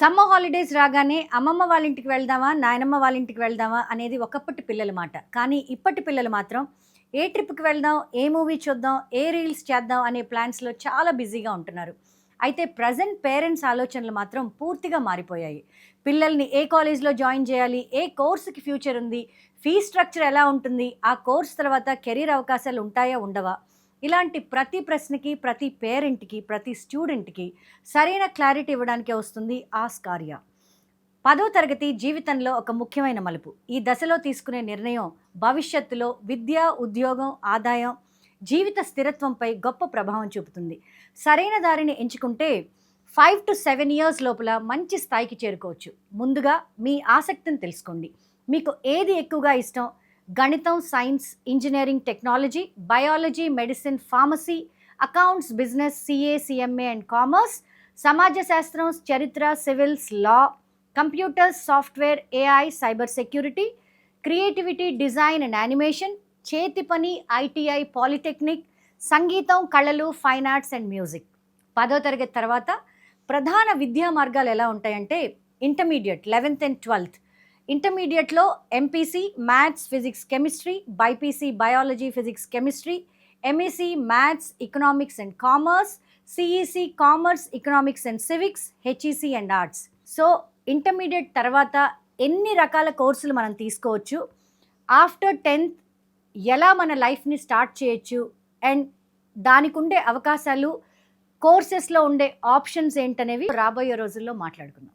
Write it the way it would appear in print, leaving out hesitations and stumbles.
Summer holidays రాగానే అమ్మమ్మ వాళ్ళ ఇంటికి వెళ్దామా, నాయనమ్మ వాళ్ళ ఇంటికి వెళ్దామా అనేది ఒకప్పటి పిల్లల మాట. కానీ ఇప్పటి పిల్లలు మాత్రం ఏ ట్రిప్‌కి వెళ్దాం, ఏ మూవీ చూద్దాం, ఏ రీల్స్ చేద్దాం అనే ప్లాన్స్‌లో చాలా బిజీగా ఉంటున్నారు. అయితే ప్రెజెంట్ పేరెంట్స్ ఆలోచనలు మాత్రం పూర్తిగా మారిపోయాయి. పిల్లల్ని ఏ కాలేజ్‌లో జాయిన్ చేయాలి, ఏ కోర్స్‌కి ఫ్యూచర్ ఉంది, ఫీస్ స్ట్రక్చర్ ఎలా ఉంటుంది, ఆ కోర్స్ తర్వాత కెరీర్ అవకాశాలు ఉంటాయా, ఉండవా? ఇలాంటి ప్రతి ప్రశ్నకి, ప్రతి పేరెంట్‌కి, ప్రతి స్టూడెంట్‌కి సరైన క్లారిటీ ఇవ్వడానికే వస్తుంది ఆస్క్ ఆర్య. 10వ తరగతి జీవితంలో ఒక ముఖ్యమైన మలుపు. ఈ దశలో తీసుకునే నిర్ణయం భవిష్యత్తులో విద్య, ఉద్యోగం, ఆదాయం, జీవిత స్థిరత్వంపై గొప్ప ప్రభావం చూపుతుంది. సరైన దారిని ఎంచుకుంటే 5-7 ఇయర్స్ లోపల మంచి స్థాయికి చేరుకోవచ్చు. ముందుగా మీ ఆసక్తిని తెలుసుకోండి. మీకు ఏది ఎక్కువగా ఇష్టం? గణితం, science, engineering, technology, biology, medicine, pharmacy, accounts, business, CA, CMA and commerce, సమాజ శాస్త్రం, చరిత్ర, civils, law, computers, software, AI, cyber security, creativity, design and animation, చేతి పని, ఐటీఐ, పాలిటెక్నిక్, సంగీతం, కళలు, ఫైన్ ఆర్ట్స్ అండ్ మ్యూజిక్. 10వ తరగతి తర్వాత ప్రధాన విద్యా మార్గాలు ఎలా ఉంటాయంటే ఇంటర్మీడియట్ 11th అండ్ 12th. ఇంటర్మీడియట్లో MPC maths, physics, chemistry, BiPC biology, physics, chemistry, MEC maths, economics and commerce, CEC commerce, economics and civics, HEC and arts. So intermediate తర్వాత ఎన్ని రకాల కోర్సులు మనం తీసుకోవచ్చు, ఆఫ్టర్ 10th ఎలా మన లైఫ్ని స్టార్ట్ చేయొచ్చు అండ్ దానికి ఉండే అవకాశాలు, కోర్సెస్లో ఉండే ఆప్షన్స్ ఏంటనేవి రాబోయే రోజుల్లో మాట్లాడుకుందాం.